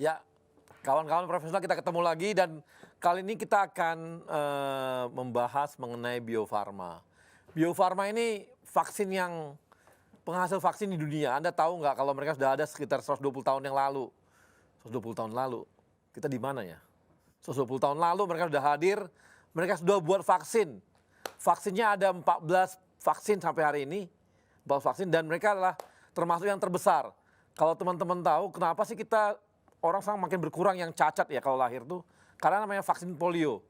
Ya, kawan-kawan profesional kita ketemu lagi dan kali ini kita akan membahas mengenai Bio Farma. Bio Farma ini vaksin yang penghasil vaksin di dunia. Anda tahu nggak kalau mereka sudah ada sekitar 120 tahun yang lalu? 120 tahun lalu. Kita di mana ya? 120 tahun lalu mereka sudah hadir, mereka sudah buat vaksin. Vaksinnya ada 14 vaksin sampai hari ini. 14 vaksin dan mereka adalah termasuk yang terbesar. Kalau teman-teman tahu kenapa sih kita orang sekarang makin berkurang yang cacat ya kalau lahir tuh, karena namanya vaksin polio.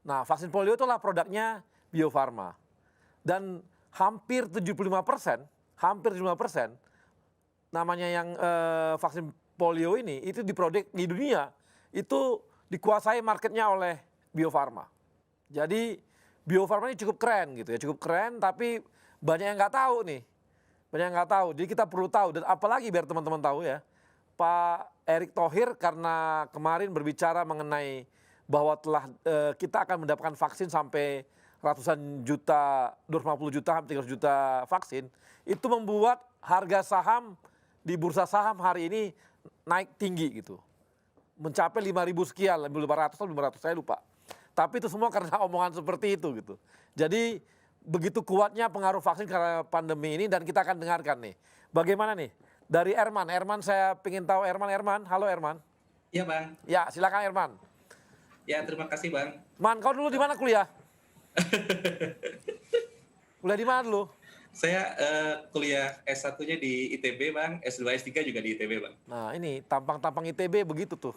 Nah, vaksin polio itulah produknya Bio Farma. Dan hampir 75%, namanya yang vaksin polio ini itu diproduk di dunia itu dikuasai marketnya oleh Bio Farma. Jadi Bio Farma ini cukup keren gitu ya, cukup keren tapi banyak yang nggak tahu nih. Banyak yang nggak tahu, jadi kita perlu tahu dan apalagi biar teman-teman tahu ya, Pak Erick Thohir karena kemarin berbicara mengenai bahwa kita akan mendapatkan vaksin sampai ratusan juta, 250 juta, hampir 300 juta vaksin, itu membuat harga saham di bursa saham hari ini naik tinggi gitu. Mencapai 5.000 sekian, 500 atau 500 saya lupa. Tapi itu semua karena omongan seperti itu gitu. Jadi begitu kuatnya pengaruh vaksin karena pandemi ini dan kita akan dengarkan nih. Bagaimana nih? Dari Erman, saya ingin tahu Erman, halo Erman. Iya Bang, Ya silakan Erman. ya terima kasih Bang. Man, kau dulu di mana kuliah? Kuliah di mana dulu? Saya kuliah S1-nya di ITB Bang, S2, S3 juga di ITB Bang. Nah ini tampang-tampang ITB begitu tuh.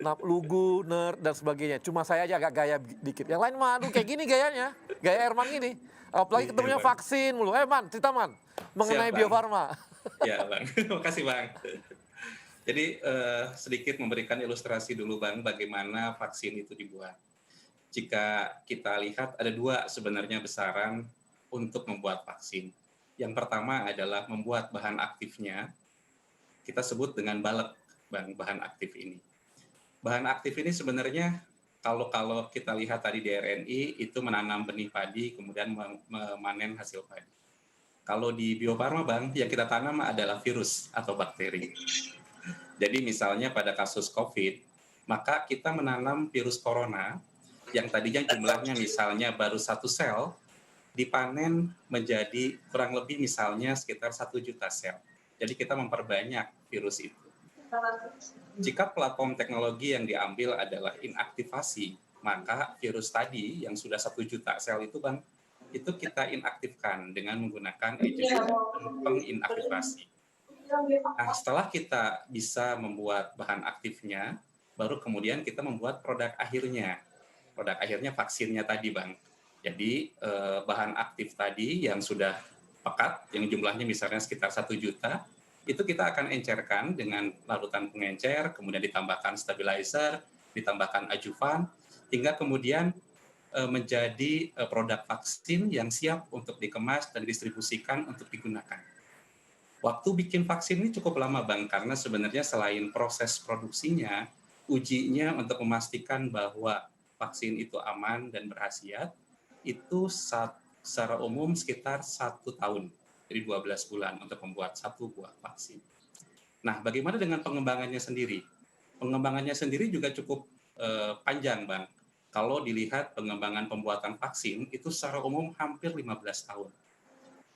Nah, lugu, nerd dan sebagainya. Cuma saya aja agak gaya dikit. Yang lain mah aduh kayak gini gayanya. Gaya Erman gini. Apalagi Iya ketemunya Bang, vaksin mulu. Man, cerita Man. siap Mengenai Bio Bang. Farma. Ya Bang, makasih Bang. Jadi sedikit memberikan ilustrasi dulu Bang, bagaimana vaksin itu dibuat. Jika kita lihat ada dua sebenarnya besaran untuk membuat vaksin. Yang pertama adalah membuat bahan aktifnya, kita sebut dengan balek Bang, bahan aktif ini. Bahan aktif ini sebenarnya kalau kita lihat tadi di RNI itu menanam benih padi kemudian memanen hasil padi. Kalau di Bio Farma Bang, yang kita tanam adalah virus atau bakteri. Jadi misalnya pada kasus COVID, maka kita menanam virus corona yang tadinya jumlahnya misalnya baru 1 sel, dipanen menjadi kurang lebih misalnya sekitar 1 juta sel. Jadi kita memperbanyak virus itu. Jika platform teknologi yang diambil adalah inaktivasi, maka virus tadi yang sudah 1 juta sel itu Bang, itu kita inaktifkan dengan menggunakan agent penginaktivasi. Nah, setelah kita bisa membuat bahan aktifnya, baru kemudian kita membuat produk akhirnya. Produk akhirnya vaksinnya tadi Bang. Jadi bahan aktif tadi yang sudah pekat, yang jumlahnya misalnya sekitar 1 juta, itu kita akan encerkan dengan larutan pengencer, kemudian ditambahkan stabilizer, ditambahkan adjuvan, hingga kemudian menjadi produk vaksin yang siap untuk dikemas dan didistribusikan untuk digunakan. Waktu bikin vaksin ini cukup lama Bang, karena sebenarnya selain proses produksinya, ujinya untuk memastikan bahwa vaksin itu aman dan berkhasiat, itu secara umum sekitar 1 tahun, jadi 12 bulan untuk membuat satu buah vaksin. Nah, bagaimana dengan pengembangannya sendiri? Pengembangannya sendiri juga cukup panjang, Bang. Kalau dilihat pengembangan pembuatan vaksin, itu secara umum hampir 15 tahun.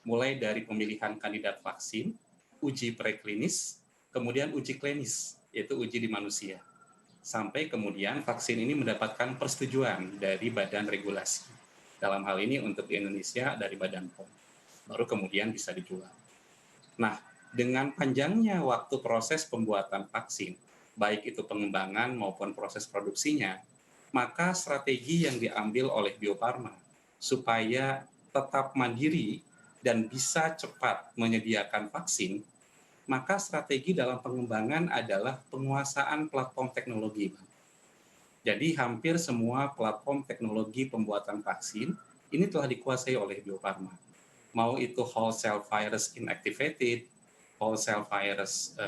Mulai dari pemilihan kandidat vaksin, uji preklinis, kemudian uji klinis, yaitu uji di manusia. Sampai kemudian vaksin ini mendapatkan persetujuan dari badan regulasi. Dalam hal ini untuk di Indonesia dari Badan POM. Baru kemudian bisa dijual. Nah, dengan panjangnya waktu proses pembuatan vaksin, baik itu pengembangan maupun proses produksinya, maka strategi yang diambil oleh Bio Farma supaya tetap mandiri dan bisa cepat menyediakan vaksin, maka strategi dalam pengembangan adalah penguasaan platform teknologi. Jadi hampir semua platform teknologi pembuatan vaksin ini telah dikuasai oleh Bio Farma. Mau itu whole cell virus inactivated, whole cell virus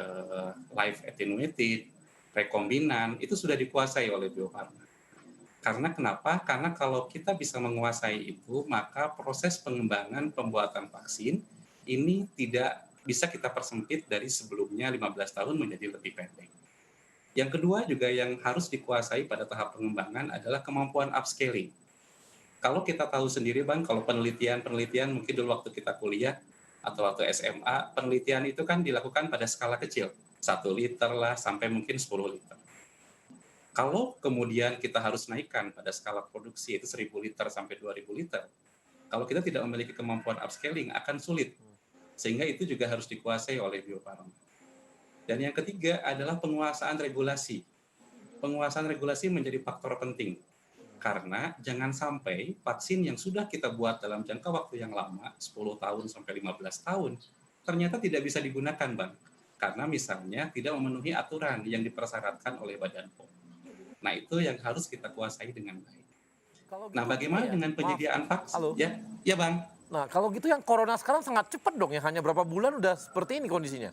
live attenuated, rekombinan, itu sudah dikuasai oleh Bio Farma. Karena kenapa? Karena kalau kita bisa menguasai itu, maka proses pengembangan pembuatan vaksin ini tidak bisa kita persempit dari sebelumnya 15 tahun menjadi lebih pendek. Yang kedua juga yang harus dikuasai pada tahap pengembangan adalah kemampuan upscaling. Kalau kita tahu sendiri Bang, kalau penelitian mungkin dulu waktu kita kuliah atau waktu SMA, penelitian itu kan dilakukan pada skala kecil, 1 liter lah sampai mungkin 10 liter. Kalau kemudian kita harus naikkan pada skala produksi itu 1.000 liter sampai 2.000 liter, kalau kita tidak memiliki kemampuan upscaling akan sulit. Sehingga itu juga harus dikuasai oleh Bio Farma. Dan yang ketiga adalah penguasaan regulasi. Penguasaan regulasi menjadi faktor penting. Karena jangan sampai vaksin yang sudah kita buat dalam jangka waktu yang lama, 10 tahun sampai 15 tahun, ternyata tidak bisa digunakan, Bang. Karena misalnya tidak memenuhi aturan yang dipersyaratkan oleh Badan POM. Nah, itu yang harus kita kuasai dengan baik. Nah, bagaimana dengan penyediaan vaksin? Halo. Ya, Bang. Nah, kalau gitu yang corona sekarang sangat cepat dong ya, hanya berapa bulan udah seperti ini kondisinya.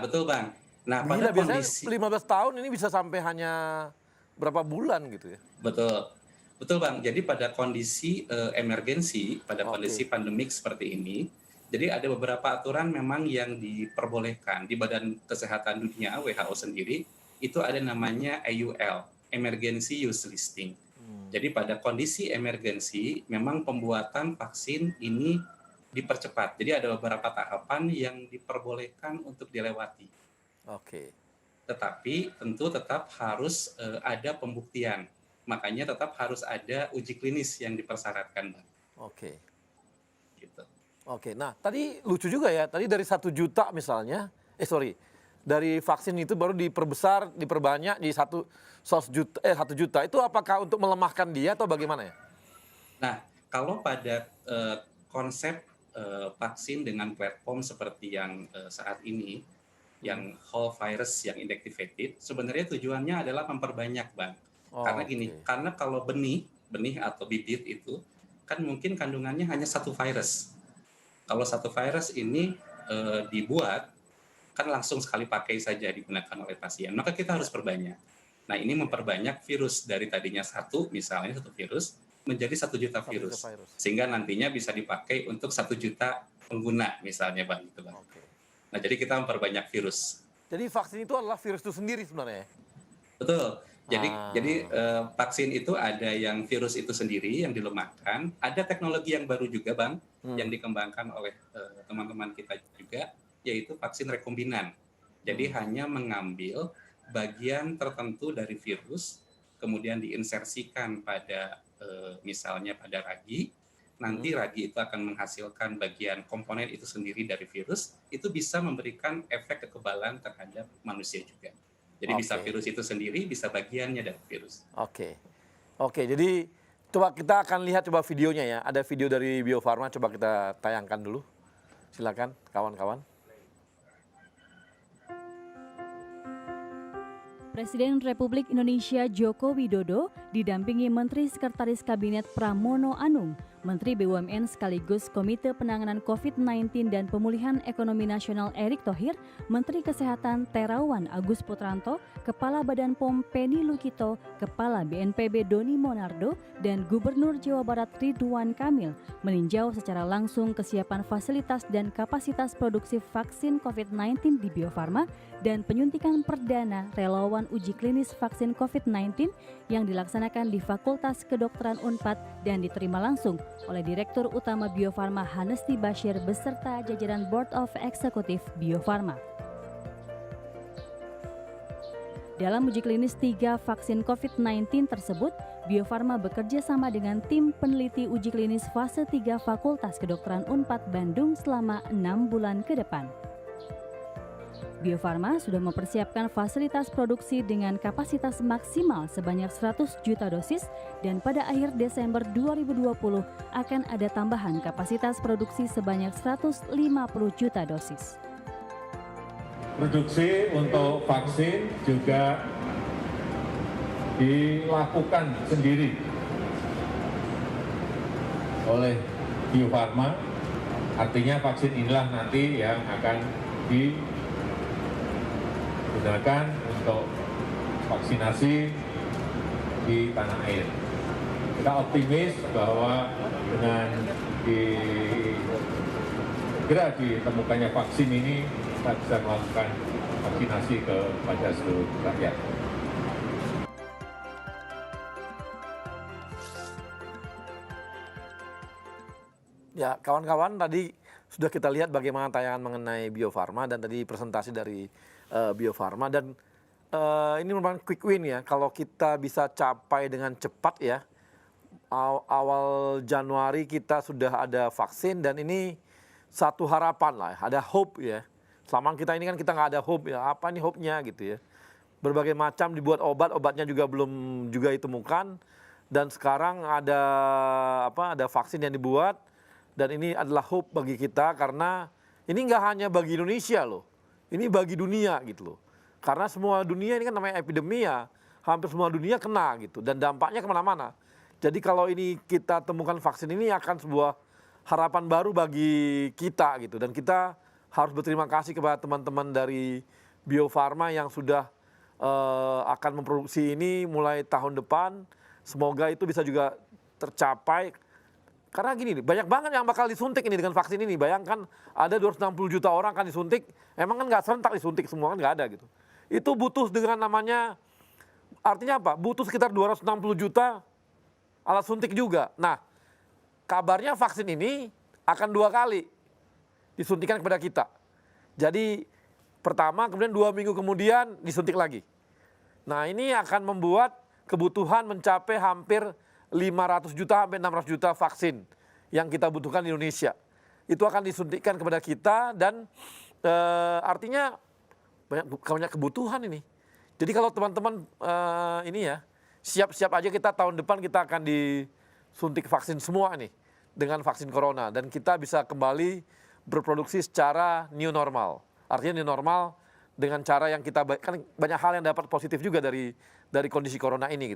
Betul, Bang. Nah, Gila, pada biasanya kondisi 15 tahun ini bisa sampai hanya berapa bulan gitu ya. Betul Bang, jadi pada kondisi emergensi, pada kondisi pandemik seperti ini, jadi ada beberapa aturan memang yang diperbolehkan di Badan Kesehatan Dunia, WHO sendiri, itu ada namanya EUL, Emergency Use Listing. Jadi pada kondisi emergensi, memang pembuatan vaksin ini dipercepat. Jadi ada beberapa tahapan yang diperbolehkan untuk dilewati. Tetapi tentu tetap harus ada pembuktian. Makanya tetap harus ada uji klinis yang dipersyaratkan, Bang. Gitu. Nah tadi lucu juga ya, tadi dari 1 juta misalnya, dari vaksin itu baru diperbesar, diperbanyak di 1 juta, itu apakah untuk melemahkan dia atau bagaimana ya? Nah, kalau pada konsep vaksin dengan platform seperti yang saat ini, yang whole virus yang inactivated, sebenarnya tujuannya adalah memperbanyak, Bang. Karena gini, karena kalau benih atau bibit itu kan mungkin kandungannya hanya 1 virus. Kalau 1 virus ini dibuat kan langsung sekali pakai saja digunakan oleh pasien, maka kita harus perbanyak. Nah, ini memperbanyak virus dari tadinya 1 misalnya 1 virus menjadi 1 juta virus. Sehingga nantinya bisa dipakai untuk 1 juta pengguna misalnya, Bang, gitu, Bang. Nah, jadi kita memperbanyak virus. Jadi vaksin itu adalah virus itu sendiri sebenarnya. Betul. Jadi vaksin itu ada yang virus itu sendiri yang dilemahkan, ada teknologi yang baru juga, Bang, yang dikembangkan oleh teman-teman kita juga, yaitu vaksin rekombinan. Jadi hanya mengambil bagian tertentu dari virus, kemudian diinsersikan pada misalnya pada ragi, nanti ragi itu akan menghasilkan bagian komponen itu sendiri dari virus, itu bisa memberikan efek kekebalan terhadap manusia juga. Jadi bisa virus itu sendiri, bisa bagiannya dari virus. Jadi coba kita akan lihat videonya ya. Ada video dari Bio Farma, coba kita tayangkan dulu. Silakan kawan-kawan. Presiden Republik Indonesia Joko Widodo didampingi Menteri Sekretaris Kabinet Pramono Anung, Menteri BUMN sekaligus Komite Penanganan COVID-19 dan Pemulihan Ekonomi Nasional Erick Thohir, Menteri Kesehatan Terawan Agus Putranto, Kepala Badan POM Penny Lukito, Kepala BNPB Doni Monardo, dan Gubernur Jawa Barat Ridwan Kamil meninjau secara langsung kesiapan fasilitas dan kapasitas produksi vaksin COVID-19 di Bio Farma dan penyuntikan perdana relawan uji klinis vaksin COVID-19 yang dilaksanakan di Fakultas Kedokteran Unpad dan diterima langsung oleh Direktur Utama Bio Farma Hanesti Bashir beserta jajaran Board of Executive Bio Farma. Dalam uji klinis 3 vaksin COVID-19 tersebut, Bio Farma bekerja sama dengan tim peneliti uji klinis fase 3 Fakultas Kedokteran Unpad Bandung selama 6 bulan ke depan. Bio Farma sudah mempersiapkan fasilitas produksi dengan kapasitas maksimal sebanyak 100 juta dosis dan pada akhir Desember 2020 akan ada tambahan kapasitas produksi sebanyak 150 juta dosis. Produksi untuk vaksin juga dilakukan sendiri oleh Bio Farma. Artinya vaksin inilah nanti yang akan digunakan untuk vaksinasi di tanah air. Kita optimis bahwa dengan segera ditemukannya vaksin ini, kita bisa melakukan vaksinasi kepada seluruh rakyat. Ya, kawan-kawan, tadi sudah kita lihat bagaimana tayangan mengenai Bio Farma dan tadi presentasi dari Bio Farma, dan ini merupakan quick win ya kalau kita bisa capai dengan cepat ya. Awal Januari kita sudah ada vaksin, dan ini satu harapan lah, ada hope ya. Selama kita ini kan kita nggak ada hope ya, apa nih hope-nya gitu ya. Berbagai macam dibuat obatnya juga belum juga ditemukan, dan sekarang ada vaksin yang dibuat. Dan ini adalah hope bagi kita, karena ini nggak hanya bagi Indonesia loh, ini bagi dunia gitu loh. Karena semua dunia ini kan namanya epidemi ya, hampir semua dunia kena gitu, dan dampaknya kemana-mana. Jadi kalau ini kita temukan vaksin ini akan sebuah harapan baru bagi kita gitu, dan kita harus berterima kasih kepada teman-teman dari Bio Farma yang sudah akan memproduksi ini mulai tahun depan. Semoga itu bisa juga tercapai. Karena gini, banyak banget yang bakal disuntik ini dengan vaksin ini. Bayangkan ada 260 juta orang kan disuntik, emang kan nggak serentak disuntik semua, kan nggak ada gitu. Itu butuh dengan namanya, artinya apa? Butuh sekitar 260 juta alat suntik juga. Nah, kabarnya vaksin ini akan 2 kali disuntikan kepada kita. Jadi pertama, kemudian 2 minggu kemudian disuntik lagi. Nah, ini akan membuat kebutuhan mencapai hampir 500 juta sampai 600 juta vaksin yang kita butuhkan di Indonesia. Itu akan disuntikkan kepada kita, dan artinya banyak kebutuhan ini. Jadi kalau teman-teman ini ya, siap-siap aja, kita tahun depan kita akan disuntik vaksin semua nih dengan vaksin corona, dan kita bisa kembali berproduksi secara new normal. Artinya new normal dengan cara yang kita, kan banyak hal yang dapat positif juga dari kondisi corona ini gitu.